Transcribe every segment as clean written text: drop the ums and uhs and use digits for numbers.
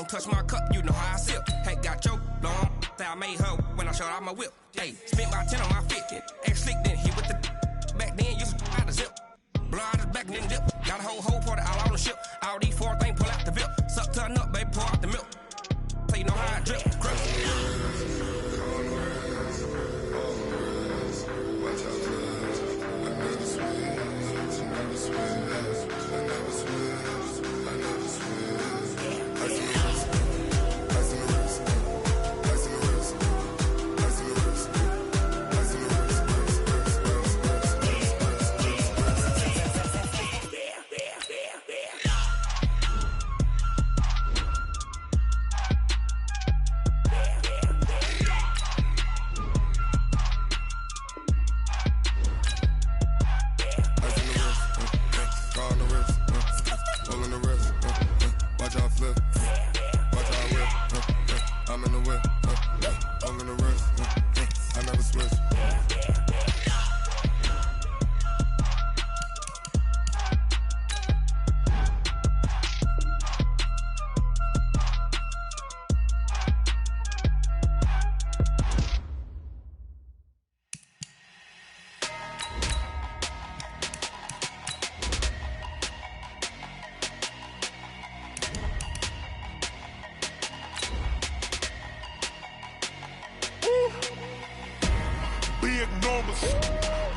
touch my cup, you know how I sip. Hey, got your long, I made her when I showed out my whip. Hey, spent about 10 on my fit. Ex slick, then hit with the back then, used to out the zip. Blow out his back, then dip. Got a whole party all on the ship. All these four things, pull out the VIP. Suck, turn up, baby, pour out the milk. So you know how I drip.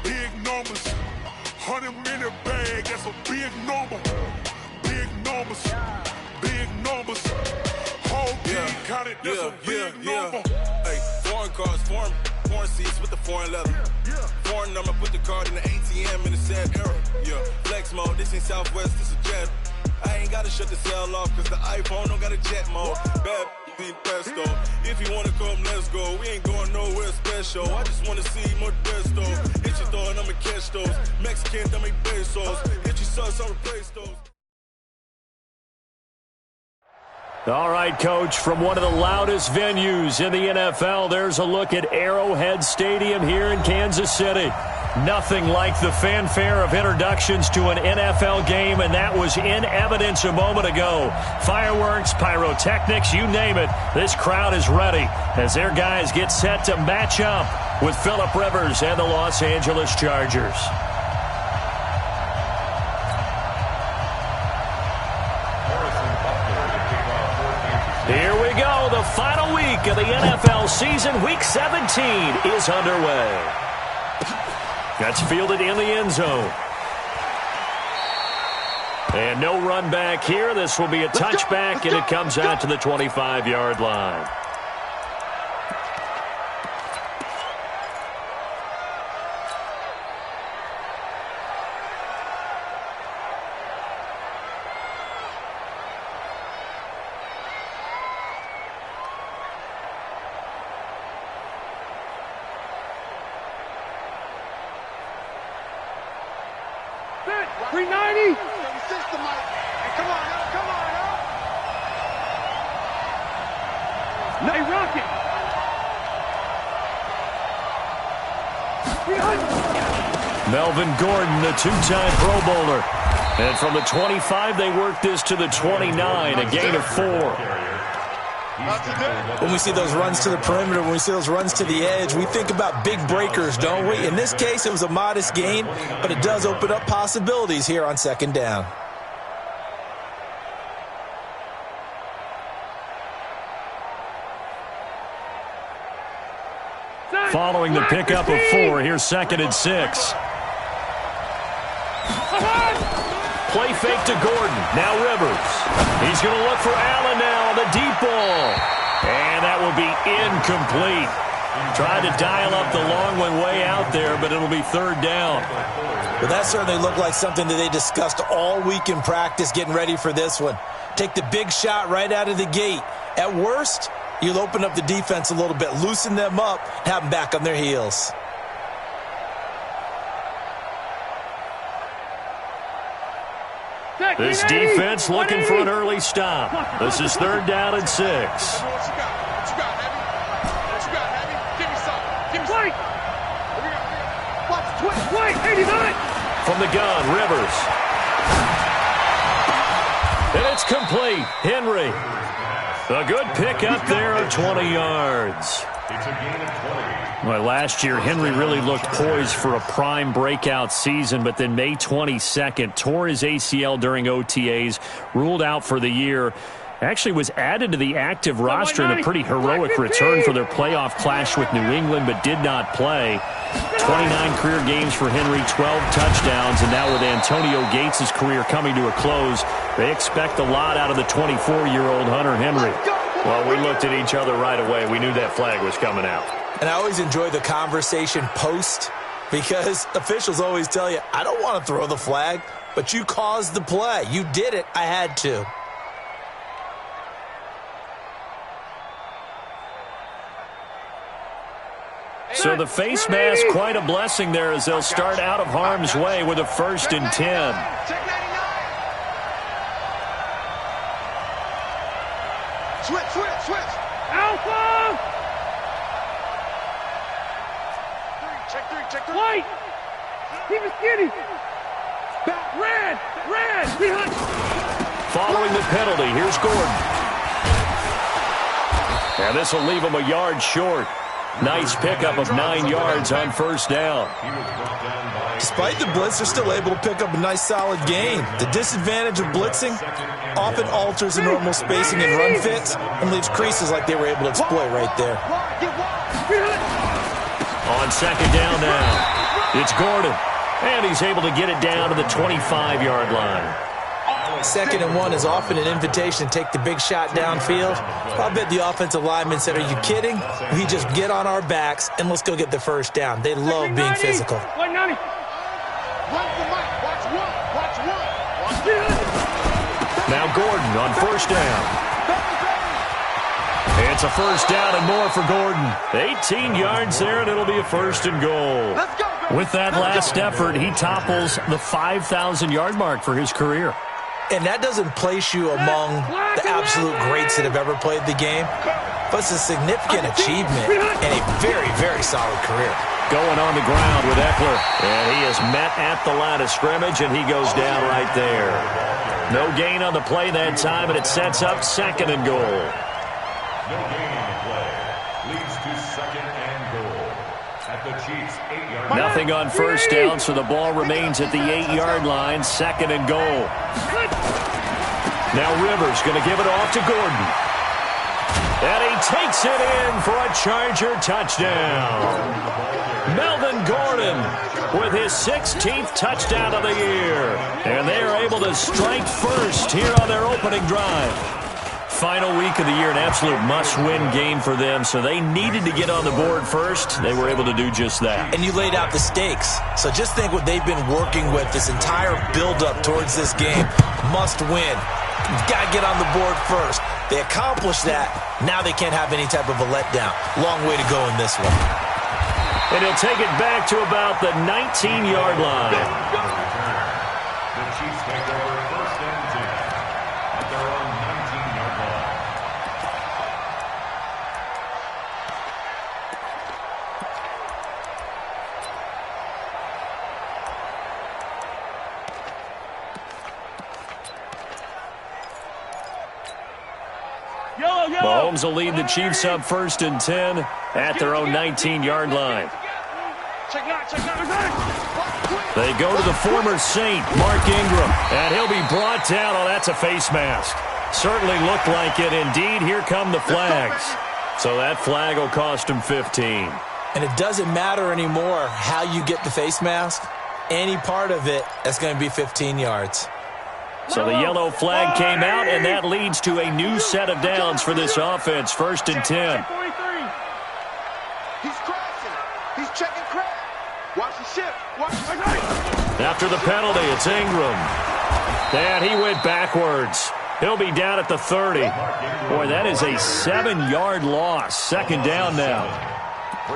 Big numbers, 100-minute bag, that's a big number. Big numbers, whole team counted, that's a big number. Hey, foreign cars, foreign seats with the foreign leather. Foreign number, put the card in the ATM in the sad era. Yeah, flex mode, this ain't Southwest, this a jet. I ain't gotta shut the cell off, cause the iPhone don't got a jet mode. Bad be pesto. If you wanna come, let's go. We ain't going nowhere special. I just wanna see Modesto. Hit your thought, I'ma catch those. Mexican, I'ma make pesos. Hit your sus, I'ma replace those. All right, Coach, from one of the loudest venues in the NFL, there's a look at Arrowhead Stadium here in Kansas City. Nothing like the fanfare of introductions to an NFL game, and that was in evidence a moment ago. Fireworks, pyrotechnics, you name it. This crowd is ready as their guys get set to match up with Phillip Rivers and the Los Angeles Chargers. Here we go. The final week of the NFL season. Week 17 is underway. That's fielded in the end zone. And no run back here. This will be a touchback, and it comes out to the 25-yard line. Melvin Gordon, the two-time Pro Bowler. And from the 25, they work this to the 29, a gain of 4. When we see those runs to the perimeter, when we see those runs to the edge, we think about big breakers, don't we? In this case, it was a modest gain, but it does open up possibilities here on second down. Following the pickup of 4, here's 2nd and 6. Play fake to Gordon. Now Rivers. He's going to look for Allen now on the deep ball. And that will be incomplete. Tried to dial up the long one way out there, but it'll be 3rd down. Well, that certainly looked like something that they discussed all week in practice getting ready for this one. Take the big shot right out of the gate. At worst, you'll open up the defense a little bit, loosen them up, have them back on their heels. This defense looking for an early stop. This is 3rd down and 6. What you got, Heavy? Give me some. Wait! Wait, 89! From the gun, Rivers. And it's complete. Henry. A good pick up there of 20 yards. It's a gain of 20. Well, last year, Henry really looked poised for a prime breakout season, but then May 22nd, tore his ACL during OTAs, ruled out for the year. Actually was added to the active roster in a pretty heroic return for their playoff clash with New England, but did not play. 29 career games for Henry, 12 touchdowns, and now with Antonio Gates' career coming to a close, they expect a lot out of the 24-year-old Hunter Henry. Well, we looked at each other right away. We knew that flag was coming out. And I always enjoy the conversation post, because officials always tell you, I don't want to throw the flag, but you caused the play. You did it. I had to. So the face mask, quite a blessing there as they'll start out of harm's way with a 1st and 10. Switch. Alpha! Check three. White! Keep it skinny! Red! Behind! Following the penalty, here's Gordon. And this will leave him a yard short. Nice pickup of 9 yards on 1st down. Despite the blitz, they're still able to pick up a nice solid gain. The disadvantage of blitzing often alters the normal spacing and run fits and leaves creases like they were able to exploit right there. On 2nd down now, it's Gordon. And he's able to get it down to the 25-yard line. 2nd and 1 is often an invitation to take the big shot downfield. I bet the offensive lineman said, are you kidding? We just get on our backs and let's go get the 1st down. They love being physical. Now Gordon on 1st down. It's a 1st down and more for Gordon. 18 yards there, and it'll be a 1st and goal. With that last effort, he topples the 5,000-yard mark for his career. And that doesn't place you among the absolute greats that have ever played the game, but it's a significant achievement and a very, very solid career. Going on the ground with Eckler, and he is met at the line of scrimmage, and he goes down right there. No gain on the play that time, and it sets up 2nd and goal. No gain on the play. Leads to 2nd and goal. At the Chiefs' 8-yard line. Nothing on 1st down, so the ball remains at the 8-yard line, 2nd and goal. Now Rivers going to give it off to Gordon. And he takes it in for a Charger touchdown. Melvin Gordon with his 16th touchdown of the year. And they are able to strike first here on their opening drive. Final week of the year, an absolute must-win game for them, so they needed to get on the board first. They were able to do just that. And you laid out the stakes. So just think what they've been working with this entire build-up towards this game. Must win. You've got to get on the board first. They accomplished that. Now they can't have any type of a letdown. Long way to go in this one. And he'll take it back to about the 19-yard line. The Chiefs take over 1st and 10 at their own 19-yard line. Mahomes will lead the Chiefs up 1st and 10 at their own 19-yard line. They go to the former Saint, Mark Ingram, and he'll be brought down. Oh, that's a face mask. Certainly looked like it. Indeed, here come the flags. So that flag will cost him 15. And it doesn't matter anymore how you get the face mask. Any part of it, that's going to be 15 yards. So the yellow flag came out, and that leads to a new set of downs for this offense. 1st and 10. He's crossing. He's checking crack. Watch the shift. After the penalty, it's Ingram. And he went backwards. He'll be down at the 30. Boy, that is a 7-yard loss. 2nd down now.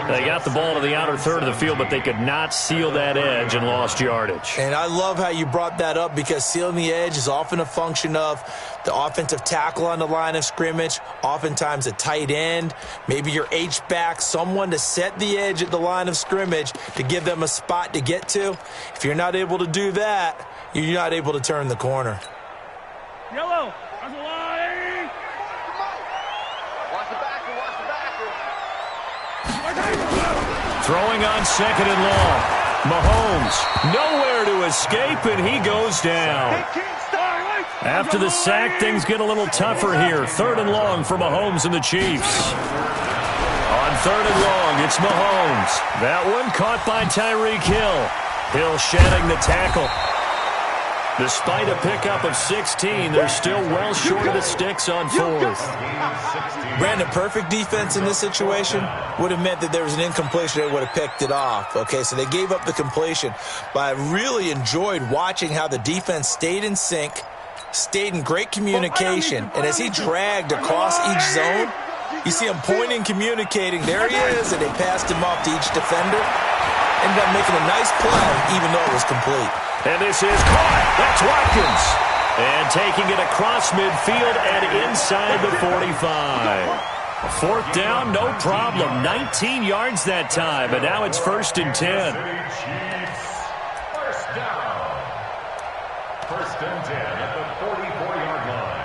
They got the ball to the outer third of the field, but they could not seal that edge and lost yardage. And I love how you brought that up, because sealing the edge is often a function of the offensive tackle on the line of scrimmage, oftentimes a tight end, maybe your H-back, someone to set the edge at the line of scrimmage to give them a spot to get to. If you're not able to do that, you're not able to turn the corner. Yellow, on the line. Throwing on second and long. Mahomes, nowhere to escape, and he goes down. After the sack, things get a little tougher here. Third and long for Mahomes and the Chiefs. On third and long, it's Mahomes. That one caught by Tyreek Hill. Hill shedding the tackle. Despite a pickup of 16, they're still well short of the sticks on fourth. Brandon, perfect defense in this situation would have meant that there was an incompletion that would have picked it off. Okay, so they gave up the completion. But I really enjoyed watching how the defense stayed in sync, stayed in great communication, and as he dragged across each zone, you see him pointing, communicating. There he is, and they passed him off to each defender. Ended up making a nice play, even though it was complete. And this is caught. That's Watkins. And taking it across midfield and inside the 45. Fourth down, no problem. 19 yards that time, and now it's 1st and 10. First down. 1st and 10 at the 44-yard line.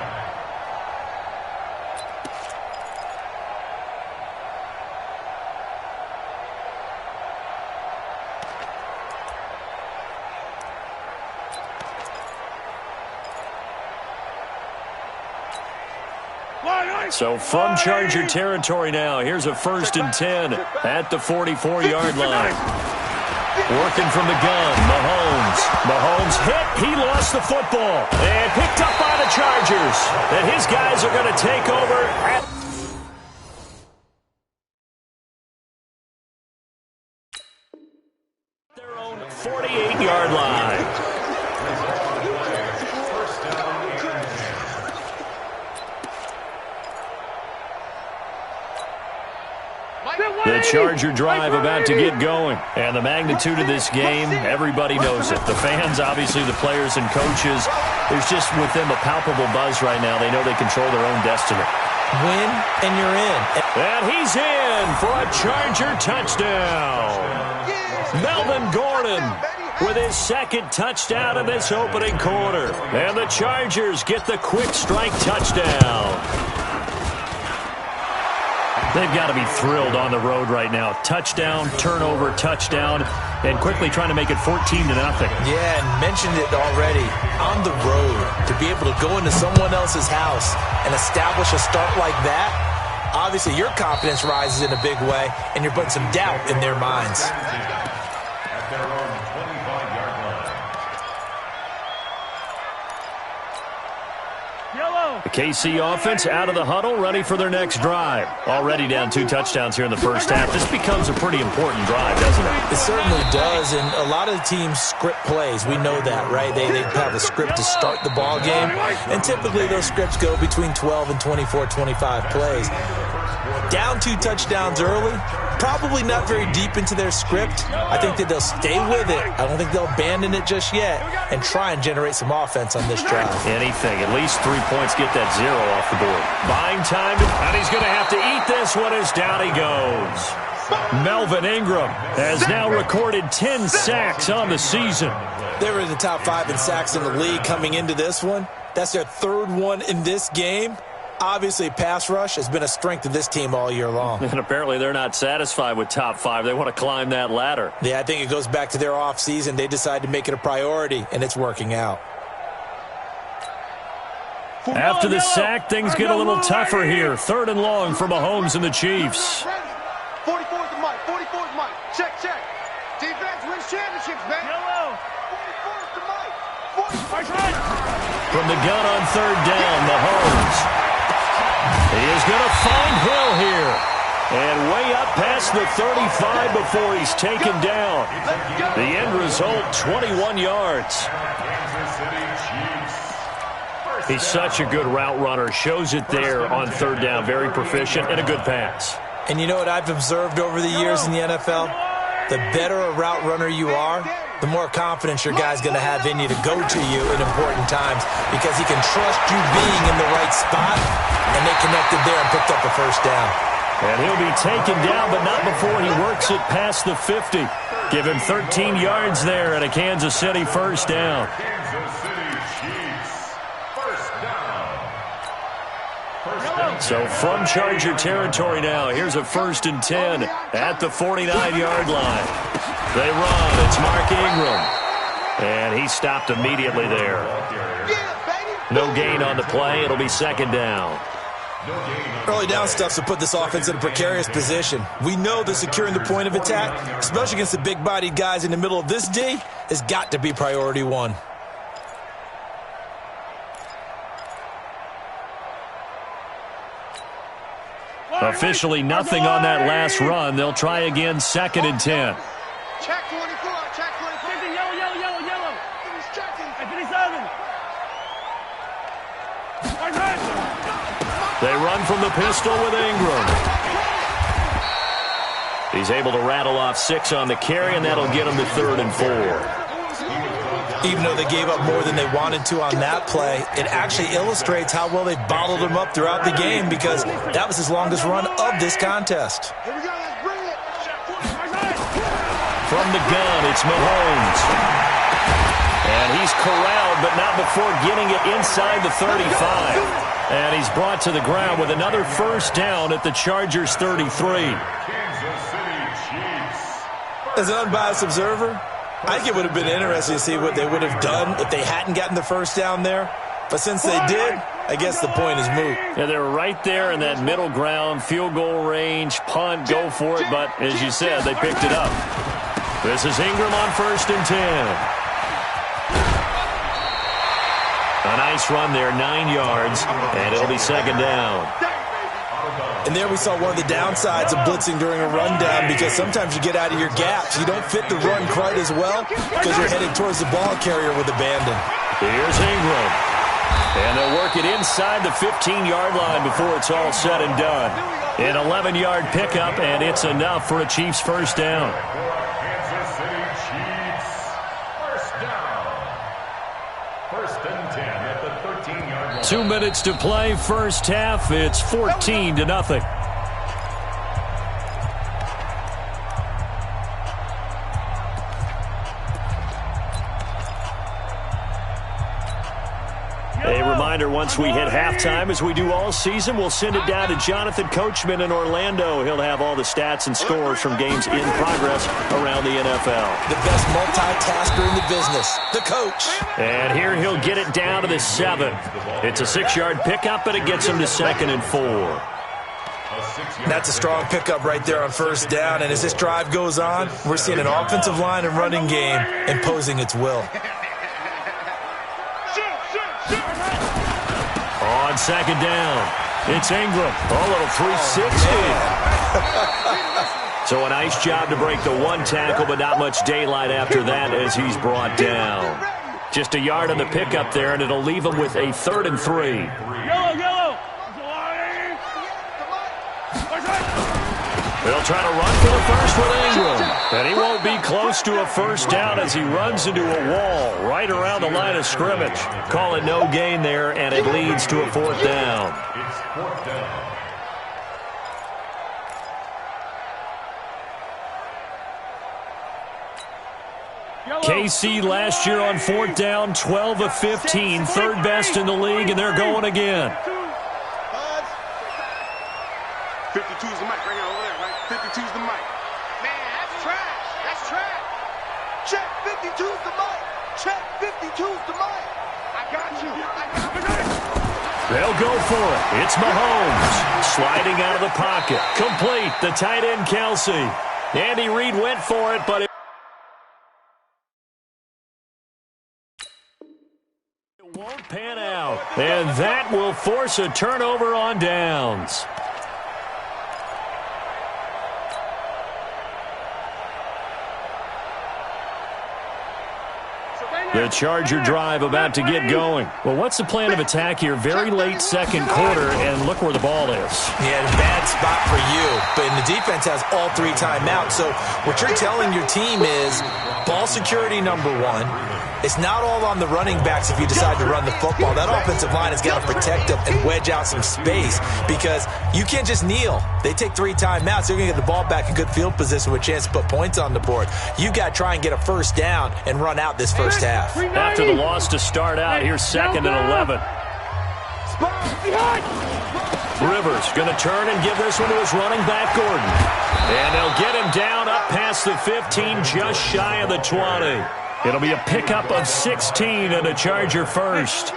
So from Charger territory now, here's a 1st and 10 at the 44-yard line. Working from the gun, Mahomes. Mahomes hit. He lost the football. And picked up by the Chargers. And his guys are going to take over at their own 48-yard line. The Charger drive about to get going. And the magnitude of this game, everybody knows it. The fans, obviously the players and coaches, there's just with them a palpable buzz right now. They know they control their own destiny. Win, and you're in. And he's in for a Charger touchdown. Melvin Gordon with his 2nd touchdown of this opening quarter. And the Chargers get the quick strike touchdown. They've got to be thrilled on the road right now. Touchdown, turnover, touchdown, and quickly trying to make it 14-0. Yeah, and mentioned it already. On the road, to be able to go into someone else's house and establish a start like that, obviously your confidence rises in a big way, and you're putting some doubt in their minds. At their own 25-yard line. The KC offense out of the huddle, ready for their next drive. Already down 2 touchdowns here in the first half. This becomes a pretty important drive, doesn't it? It certainly does, and a lot of the teams script plays. We know that, right? They have a script to start the ball game, and typically those scripts go between 12 and 24, 25 plays. Down 2 touchdowns early, probably not very deep into their script. I think that they'll stay with it. I don't think they'll abandon it just yet and try and generate some offense on this drive. Anything. At least 3 points, get that 0 off the board. Buying time, and he's going to have to eat this one as down he goes. Melvin Ingram has now recorded 10 sacks on the season. They were in the top 5 in sacks in the league coming into this one. That's their 3rd one in this game. Obviously, pass rush has been a strength of this team all year long. And apparently they're not satisfied with top 5. They want to climb that ladder. Yeah, I think it goes back to their offseason. They decided to make it a priority, and it's working out. After the sack, things get a little tougher here. 3rd and long for Mahomes and the Chiefs. 44's the mic. 44's mic. Check. Defense wins championships, man. 44's the mic. 44's the mic. From the gun on 3rd down, Mahomes. He is going to find Hill here. And way up past the 35 before he's taken down. The end result, 21 yards. He's such a good route runner. Shows it there on 3rd down. Very proficient and a good pass. And you know what I've observed over the years in the NFL? The better a route runner you are, the more confidence your guy's going to have in you to go to you in important times because he can trust you being in the right spot, and they connected there and picked up the 1st down. And he'll be taken down, but not before he works it past the 50. Give him 13 yards there at a Kansas City 1st down. Kansas City Chiefs. 1st down. 1st and So from Charger territory now, here's a 1st and 10 at the 49-yard line. They run. It's Mark Ingram. And he stopped immediately there. No gain on the play. It'll be 2nd down. Early down stuff to put this offense in a precarious position. We know that securing the point of attack, especially against the big-bodied guys in the middle of this D, has got to be priority one. Officially nothing on that last run. They'll try again, 2nd and 10. Check 24, check 24. Yellow. He's checking. 57. They run from the pistol with Ingram. He's able to rattle off 6 on the carry, and that'll get him to 3rd and 4. Even though they gave up more than they wanted to on that play, it actually illustrates how well they bottled him up throughout the game, because that was his longest run of this contest. Here we go, let's bring it. From the gun, it's Mahomes. And he's corralled, but not before getting it inside the 35. And he's brought to the ground with another 1st down at the Chargers' 33. As an unbiased observer, I think it would have been interesting to see what they would have done if they hadn't gotten the 1st down there. But since they did, I guess the point is moot. Yeah, they're right there in that middle ground, field goal range, punt, go for it. But as you said, they picked it up. This is Ingram on 1st and 10. A nice run there, 9 yards, and it'll be 2nd down. And there we saw one of the downsides of blitzing during a rundown, because sometimes you get out of your gaps. You don't fit the run quite as well because you're headed towards the ball carrier with abandon. Here's Ingram. And they'll work it inside the 15-yard line before it's all said and done. An 11-yard pickup, and it's enough for a Chiefs 1st down. Kansas City Chiefs, 1st down. 1st and 10 at the 13-yard line. 2 minutes to play, 1st half. It's 14-0. A reminder, once we hit halftime, as we do all season, we'll send it down to Jonathan Coachman in Orlando. He'll have all the stats and scores from games in progress around the NFL. The best multitasker in the business, the coach. And here he'll get it down to the 7. It's a 6-yard pickup, but it gets him to 2nd and 4. That's a strong pickup right there on 1st down. And as this drive goes on, we're seeing an offensive line and running game imposing its will. On 2nd down, it's Ingram. A little 360. So a nice job to break the 1 tackle, but not much daylight after that as he's brought down. Just a yard on the pickup there, and it'll leave him with a 3rd and 3. Yellow. They'll try to run for the 1st with Ingram. And he won't be close to a 1st down as he runs into a wall right around the line of scrimmage. Call it no gain there, and it leads to a 4th down. It's 4th down. KC last year on 4th down, 12 of 15, 3rd best in the league, and they're going again. 52's the mic right here over there, right? 52's the mic. Man, that's trash. That's trash. Check 52's the mic. Check 52's the mic. I got you. They'll go for it. It's Mahomes sliding out of the pocket. Complete. The tight end, Kelsey. Andy Reid went for it, but it won't pan out. And that will force a turnover on downs. The Charger drive about to get going. Well, what's the plan of attack here? Very late 2nd quarter, and look where the ball is. Yeah, bad spot for you. But the defense has all 3 timeouts. So what you're telling your team is ball security #1. It's not all on the running backs if you decide to run the football. That offensive line has got to protect them and wedge out some space, because you can't just kneel. They take 3 timeouts. They're going to get the ball back in good field position with a chance to put points on the board. You got to try and get a 1st down and run out this 1st half. After the loss to start out, here's 2nd and 11. Rivers going to turn and give this one to his running back, Gordon. And they'll get him down up past the 15, just shy of the 20. It'll be a pickup of 16 and a Charger first.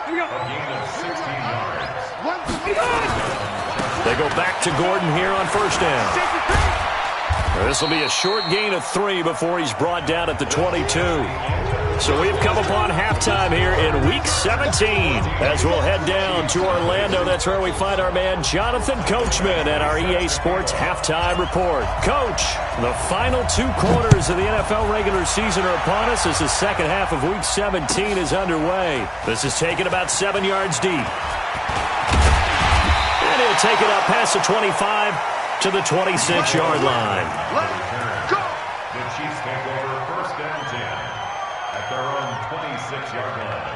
They go back to Gordon here on first down. This will be a short gain of 3 before he's brought down at the 22. So we've come upon halftime here in Week 17 as we'll head down to Orlando. That's where we find our man Jonathan Coachman at our EA Sports Halftime Report. Coach, the final 2 quarters of the NFL regular season are upon us as the second half of Week 17 is underway. This is taken about 7 yards deep. And he'll take it up past the 25 to the 26-yard line. The Chiefs take over first and 10 at their own 26-yard line.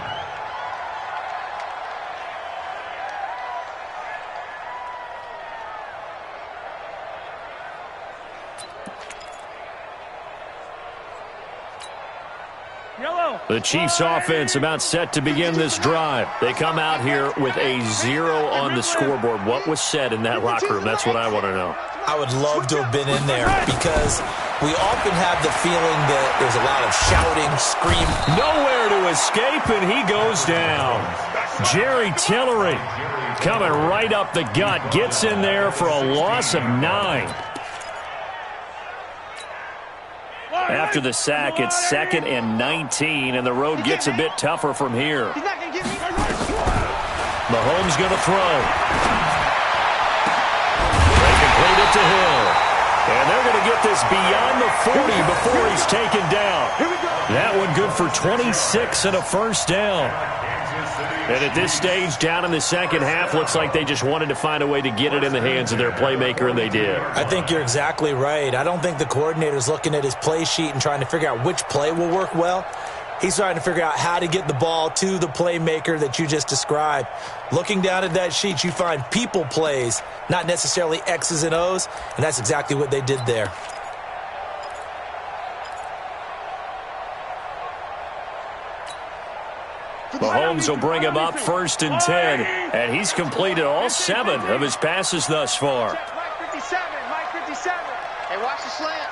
The Chiefs offense about set to begin this drive. They come out here with a 0 on the scoreboard. What was said in that locker room? That's what I want to know. I would love to have been in there because we often have the feeling that there's a lot of shouting, screaming. Nowhere to escape, and he goes down. Jerry Tillery coming right up the gut. Gets in there for a loss of 9. After the sack, it's 2nd and 19, and the road gets a bit tougher from here. Mahomes going to throw. They complete it to Hill. And they're going to get this beyond the 40 before he's taken down. That one good for 26 and a first down. And at this stage, down in the second half, looks like they just wanted to find a way to get it in the hands of their playmaker, and they did. I think you're exactly right. I don't think the coordinator's looking at his play sheet and trying to figure out which play will work well. He's trying to figure out how to get the ball to the playmaker that you just described. Looking down at that sheet, you find people plays, not necessarily X's and O's, and that's exactly what they did there. Mahomes will bring him up 1st and 10, and he's completed all 7 of his passes thus far. Mike 57, Mike 57. Hey, watch the slant.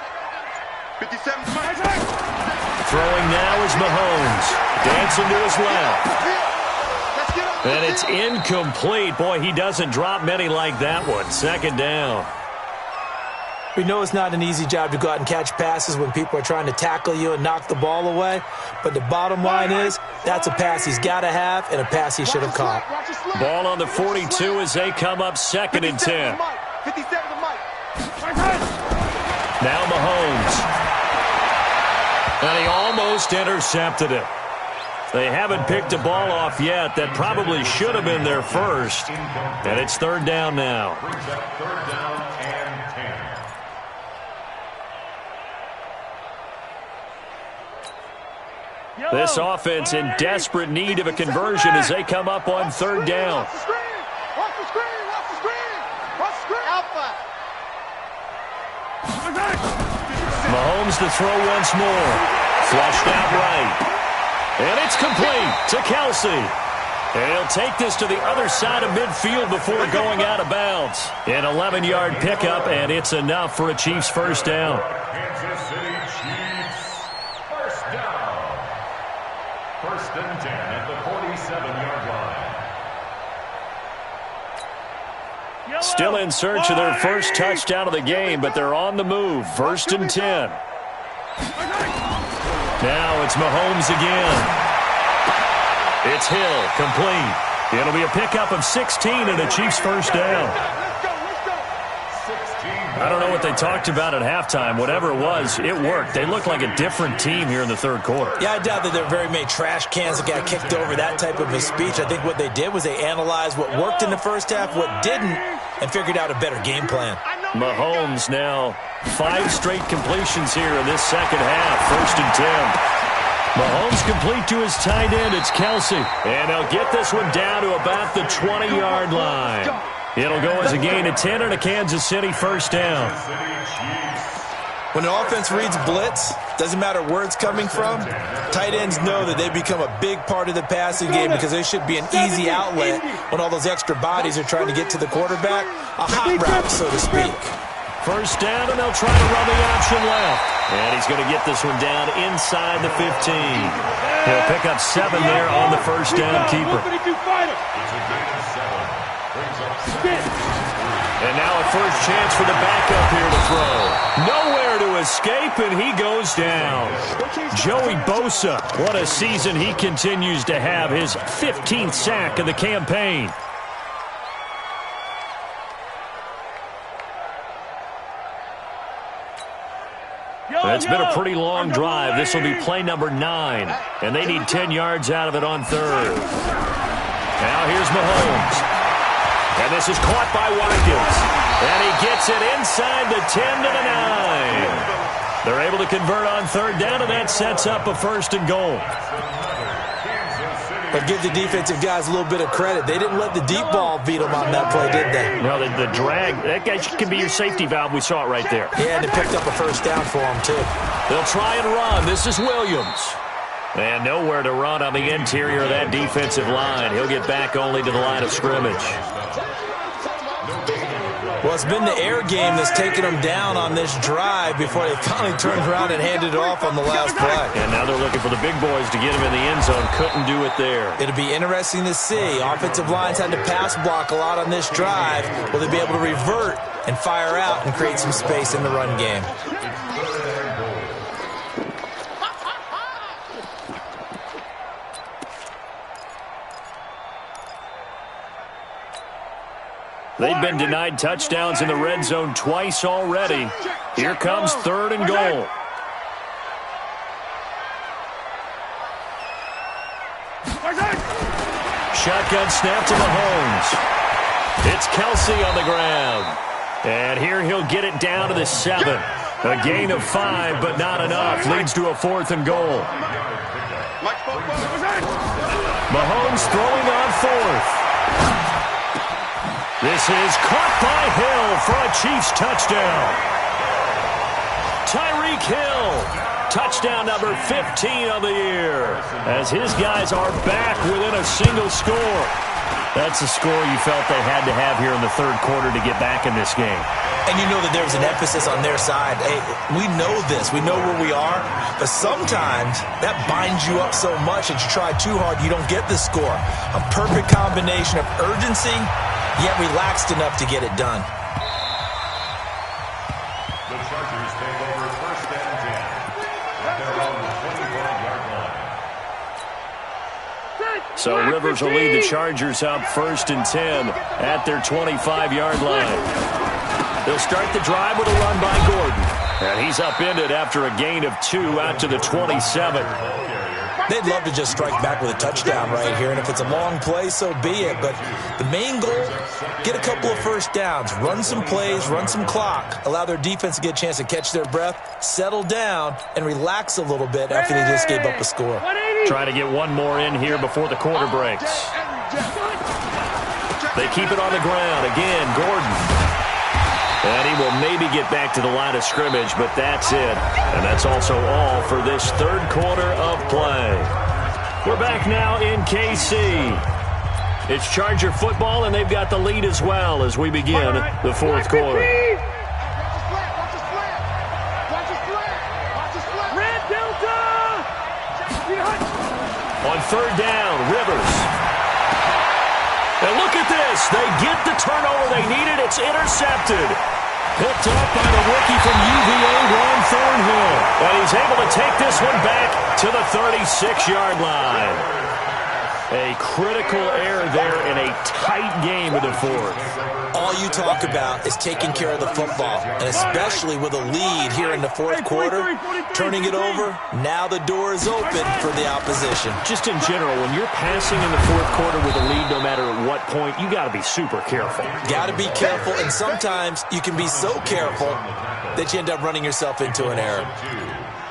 57, Mike. Throwing now is Mahomes. Dancing to his left. And it's incomplete. Boy, he doesn't drop many like that one. 2nd down. We know it's not an easy job to go out and catch passes when people are trying to tackle you and knock the ball away. But the bottom line is that's a pass he's got to have and a pass he should have caught. Ball on the 42 as they come up 2nd and 10. 57 to Mike. Now Mahomes. And he almost intercepted it. They haven't picked a ball off yet. That probably should have been their first. And it's 3rd down now. Brings up 3rd down and 10. This offense in desperate need of a conversion as they come up on 3rd down. Watch the screen. Watch the screen. Watch the screen. Watch the screen. Alpha. Mahomes to throw once more. Flushed out right. And it's complete to Kelsey. And he'll take this to the other side of midfield before going out of bounds. An 11-yard pickup, and it's enough for a Chiefs first down. Kansas City Chiefs, first down. 1st and 10 at the 47-yard line. Still in search of their first touchdown of the game, but they're on the move. 1st and 10. Now it's Mahomes again. It's Hill, complete. It'll be a pickup of 16 and a Chiefs first down. I don't know what they talked about at halftime. Whatever it was, it worked. They looked like a different team here in the 3rd quarter. Yeah, I doubt that there were very many trash cans that got kicked over, that type of a speech. I think what they did was they analyzed what worked in the first half, what didn't, and figured out a better game plan. Mahomes now 5 straight completions here in this second half. 1st and 10. Mahomes complete to his tight end. It's Kelsey. And they'll get this one down to about the 20-yard line. It'll go as a gain of 10 and a Kansas City first down. When an offense reads blitz, doesn't matter where it's coming from, tight ends know that they become a big part of the passing game because they should be an easy outlet when all those extra bodies are trying to get to the quarterback. A hot route, so to speak. First down, and they'll try to run the option left. And he's going to get this one down inside the 15. He'll pick up 7 there on the first down keeper. And now a first chance for the backup here to throw. Nowhere to escape, and he goes down. Joey Bosa, what a season he continues to have. His 15th sack of the campaign. It's been a pretty long drive. This will be play number 9, and they need 10 yards out of it on third. Now here's Mahomes. And this is caught by Watkins. And he gets it inside the 10 to the 9. They're able to convert on third down, and that sets up a first and goal. But give the defensive guys a little bit of credit. They didn't let the deep ball beat them on that play, did they? No, the drag, that guy can be your safety valve. We saw it right there. Yeah, and it picked up a first down for them, too. They'll try and run. This is Williams. And nowhere to run on the interior of that defensive line. He'll get back only to the line of scrimmage. Well, it's been the air game that's taken them down on this drive before they finally turned around and handed it off on the last play. And now they're looking for the big boys to get him in the end zone. Couldn't do it there. It'll be interesting to see. Offensive lines had to pass block a lot on this drive. Will they be able to revert and fire out and create some space in the run game? They've been denied touchdowns in the red zone twice already. Here comes third and goal. Shotgun snap to Mahomes. It's Kelsey on the ground. And here he'll get it down to the 7. A gain of 5, but not enough. Leads to a fourth and goal. Mahomes throwing on fourth. This is caught by Hill for a Chiefs touchdown. Tyreek Hill, touchdown number 15 of the year, as his guys are back within a single score. That's a score you felt they had to have here in the third quarter to get back in this game. And you know that there's an emphasis on their side. Hey, we know this. We know where we are. But sometimes that binds you up so much that you try too hard, you don't get the score. A perfect combination of urgency, yet relaxed enough to get it done. The Chargers take over first and 10. At their own 25-yard line. So Rivers will lead the Chargers up first and 10 at their 25-yard line. They'll start the drive with a run by Gordon. And he's upended after a gain of 2 out to the 27. They'd love to just strike back with a touchdown right here, and if it's a long play, so be it. But the main goal, get a couple of first downs, run some plays, run some clock, allow their defense to get a chance to catch their breath, settle down, and relax a little bit after they just gave up a score. Trying to get one more in here before the quarter breaks. They keep it on the ground. Again, Gordon. And he will maybe get back to the line of scrimmage, but that's it. And that's also all for this third quarter of play. We're back now in KC. It's Charger football, and they've got the lead as well as we begin the fourth quarter. On third down, Rivers. And look at this. They get the turnover they needed. It's intercepted. Picked up by the rookie from UVA, Ron Thornhill. And he's able to take this one back to the 36-yard line. A critical error there in a tight game in the fourth. All you talk about is taking care of the football, and especially with a lead here in the fourth quarter, turning it over, now the door is open for the opposition. Just in general, when you're passing in the fourth quarter with a lead, no matter at what point, you got to be super careful. Got to be careful, and sometimes you can be so careful that you end up running yourself into an error.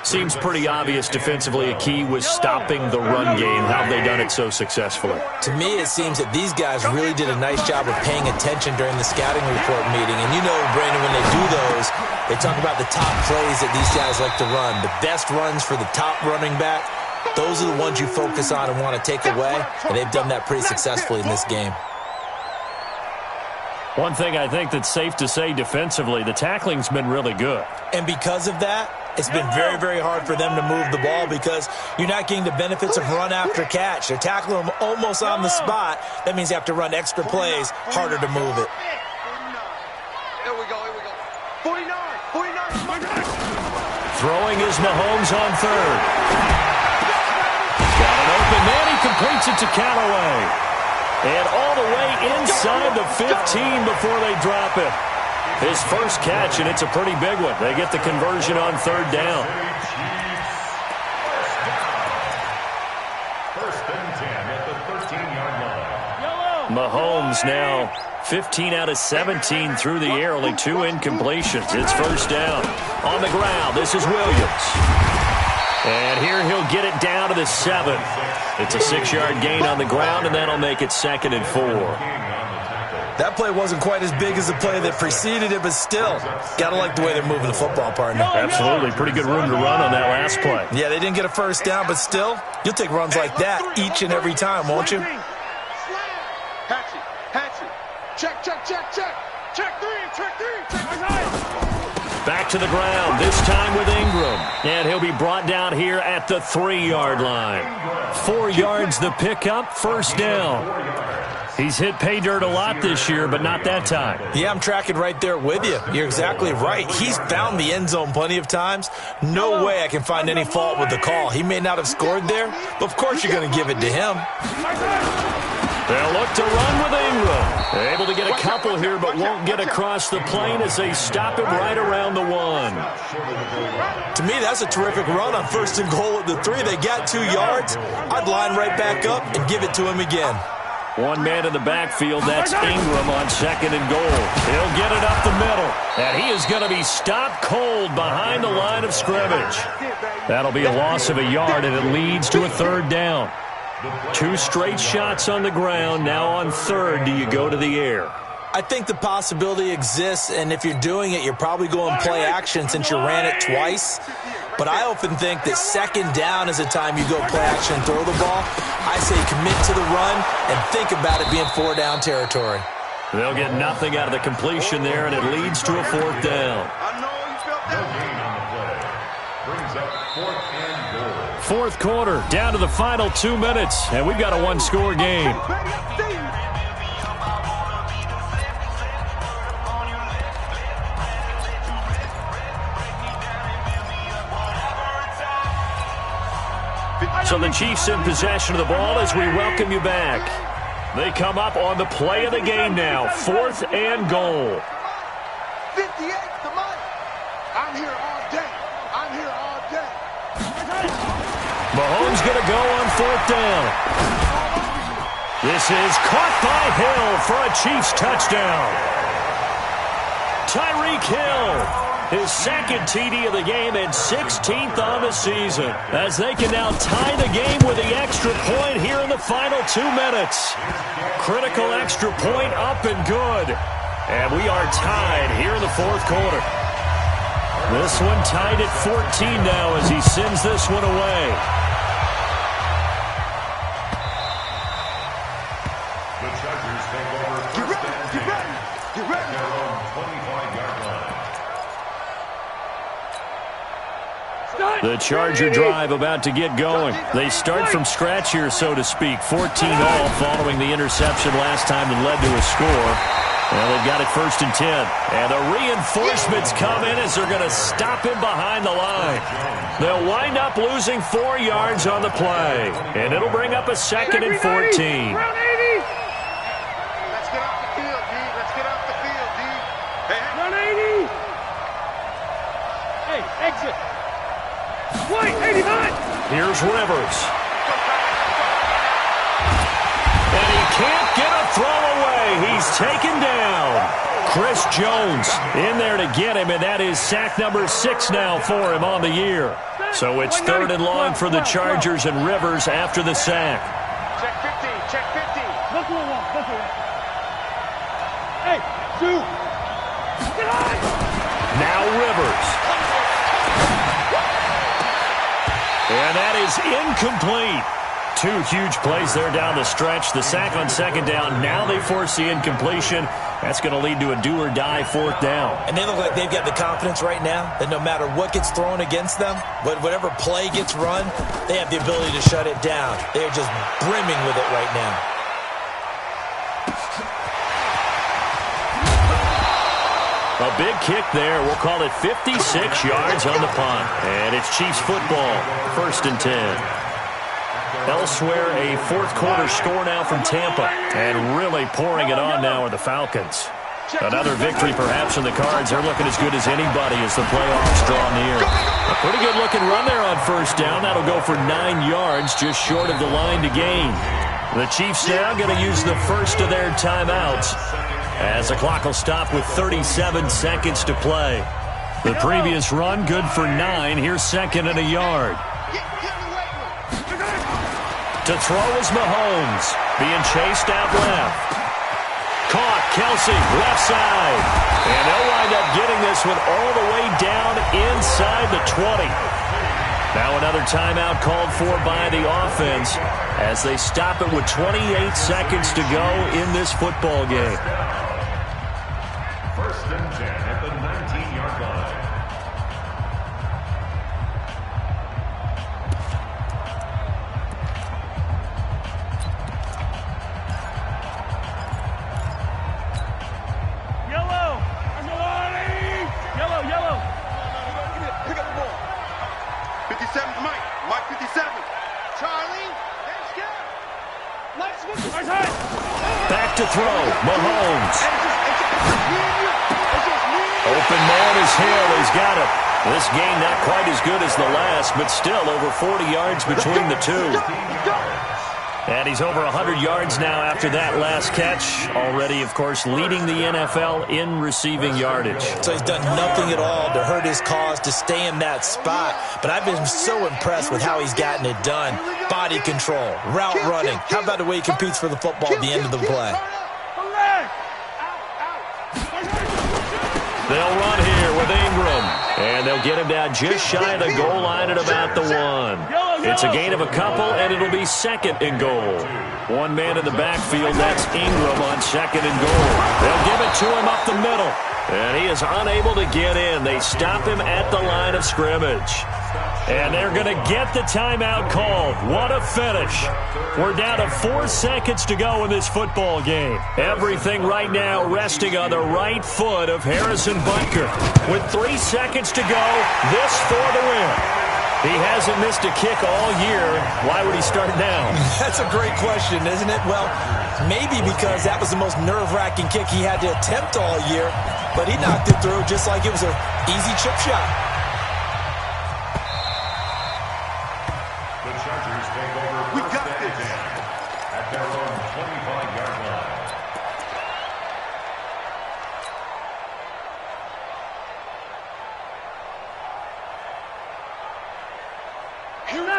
Seems pretty obvious defensively a key was stopping the run game. How have they done it so successfully? To me, it seems that these guys really did a nice job of paying attention during the scouting report meeting. And you know, Brandon, when they do those, they They talk about the top plays that these guys like to run. The best runs for the top running back, those are the ones you focus on and want to take away, and they've done that pretty successfully in this game. One thing I think that's safe to say defensively, the tackling's been really good. And because of that, it's been very, very hard for them to move the ball because you're not getting the benefits of run after catch. They're tackling them almost on the spot. That means you have to run extra plays, harder to move it. Here we go. 49. Throwing is Mahomes on third. Got an open man. He completes it to Callaway. And all the way inside the 15 before they drop it. His first catch, and it's a pretty big one. They get the conversion on third down. First and 10 at the 13-yard line. Mahomes now 15 out of 17 through the air, only 2 incompletions. It's first down. On the ground, this is Williams. And here he'll get it down to the 7. It's a 6-yard gain on the ground, and that'll make it 2nd and 4. That play wasn't quite as big as the play that preceded it, but still, got to like the way they're moving the football, partner. Absolutely. Pretty good room to run on that last play. Yeah, they didn't get a first down, but still, you'll take runs like that each and every time, won't you? Hatchet. Check. Check three. Back to the ground, this time with Ingram. And he'll be brought down here at the 3-yard line. 4 yards the pickup, first down. He's hit pay dirt a lot this year, but not that time. Yeah, I'm tracking right there with you. You're exactly right. He's found the end zone plenty of times. No way I can find any fault with the call. He may not have scored there, but of course you're going to give it to him. They'll look to run with Ingram. Able to get a couple here, but won't get across the plane as they stop him right around the 1. To me, that's a terrific run on 1st and goal at the 3. They got 2 yards. I'd line right back up and give it to him again. 1 man in the backfield, that's Ingram on 2nd and goal. He'll get it up the middle, and he is going to be stopped cold behind the line of scrimmage. That'll be a loss of a yard, and it leads to a 3rd down. 2 straight shots on the ground. Now on 3rd, do you go to the air? I think the possibility exists, and if you're doing it, you're probably going play action since you ran it twice. But I often think that 2nd down is the time you go play action and throw the ball. I say commit to the run and think about it being 4-down territory. They'll get nothing out of the completion there, and it leads to a 4th down. No gain on the play. Brings up 4th and goal. 4th quarter, down to the final 2 minutes, and we've got a 1-score game. So the Chiefs in possession of the ball as we welcome you back. They come up on the play of the game now, 4th and goal. 58 to Mike. I'm here all day. Mahomes going to go on 4th down. This is caught by Hill for a Chiefs touchdown. Tyreek Hill. His 2nd TD of the game and 16th on the season. As they can now tie the game with the extra point here in the final 2 minutes. Critical extra point up and good. And we are tied here in the 4th quarter. This one tied at 14 now as he sends this one away. The Chargers take over first and 10. Get ready. Their own 25-yard line. The Charger drive about to get going. They start from scratch here, so to speak. 14 all following the interception last time that led to a score. Well, they've got it 1st and 10. And the reinforcements come in as they're going to stop him behind the line. They'll wind up losing 4 yards on the play. And it'll bring up a 2nd and 14. Let's get off the field, D. Hey, run 80. Hey, exit. White, 89. Here's Rivers. And he can't get a throw away. He's taken down. Chris Jones in there to get him, and that is sack number 6 now for him on the year. So it's 3rd and long for the Chargers and Rivers after the sack. Check 50. Look one. Hey, shoot. Get on. Now Rivers. And that is incomplete. Two huge plays there down the stretch. The sack on second down. Now they force the incompletion. That's going to lead to a do-or-die fourth down. And they look like they've got the confidence right now that no matter what gets thrown against them, whatever play gets run, they have the ability to shut it down. They're just brimming with it right now. A big kick there. We'll call it 56 yards on the punt. And it's Chiefs football, 1st and 10. Elsewhere, a fourth-quarter score now from Tampa. And really pouring it on now are the Falcons. Another victory perhaps in the cards. They're looking as good as anybody as the playoffs draw near. A pretty good-looking run there on first down. That'll go for 9 yards, just short of the line to gain. The Chiefs now going to use the first of their timeouts as the clock will stop with 37 seconds to play. The previous run, good for 9. Here's 2nd and a yard. To throw is Mahomes, being chased out left. Caught, Kelsey, left side. And they'll wind up getting this one all the way down inside the 20. Now another timeout called for by the offense as they stop it with 28 seconds to go in this football game. 1st and 10 at the 19-yard line. Back to throw, Mahomes. Open man is Hill. He's got it. This game not quite as good as the last, but still over 40 yards between the two. And he's over 100 yards now after that last catch. Already, of course, leading the NFL in receiving yardage. So he's done nothing at all to hurt his cause to stay in that spot. But I've been so impressed with how he's gotten it done. Body control, route running. How about the way he competes for the football at the end of the play? They'll run here with Ingram. And they'll get him down just shy of the goal line at about the 1. It's a gain of a couple, and it'll be 2nd and goal. One man in the backfield, that's Ingram on 2nd and goal. They'll give it to him up the middle. And he is unable to get in. They stop him at the line of scrimmage. And they're going to get the timeout called. What a finish. We're down to 4 seconds to go in this football game. Everything right now resting on the right foot of Harrison Butker. With 3 seconds to go, this for the win. He hasn't missed a kick all year. Why would he start now? That's a great question, isn't it? Well, maybe because that was the most nerve-wracking kick he had to attempt all year. But he knocked it through just like it was an easy chip shot. The Chargers take over. We got this. At their own 25-yard line.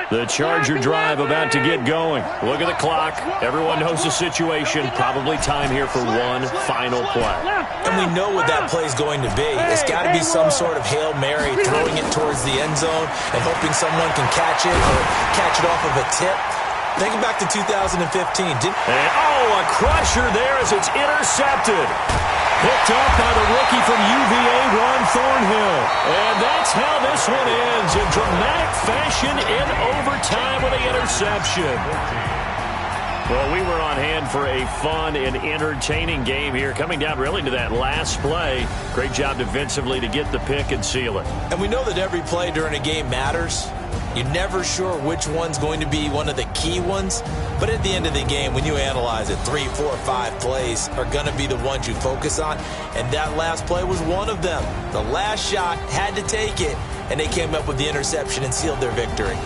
The Charger drive about to get going. Look at the clock. Everyone knows the situation. Probably time here for one final play. And we know what that play is going to be. It's got to be some sort of Hail Mary, throwing it towards the end zone and hoping someone can catch it or catch it off of a tip. Thinking back to 2015. A crusher there as it's intercepted. Picked up by the rookie from UVA, Ron Thornhill. And that's how this one ends in dramatic fashion in overtime with the interception. Well, we were on hand for a fun and entertaining game here, coming down really to that last play. Great job defensively to get the pick and seal it. And we know that every play during a game matters. You're never sure which one's going to be one of the key ones. But at the end of the game, when you analyze it, 3, 4, 5 plays are going to be the ones you focus on. And that last play was one of them. The last shot had to take it, and they came up with the interception and sealed their victory.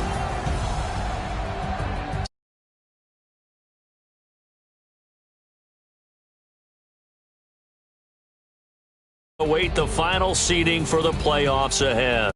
Await the final seeding for the playoffs ahead.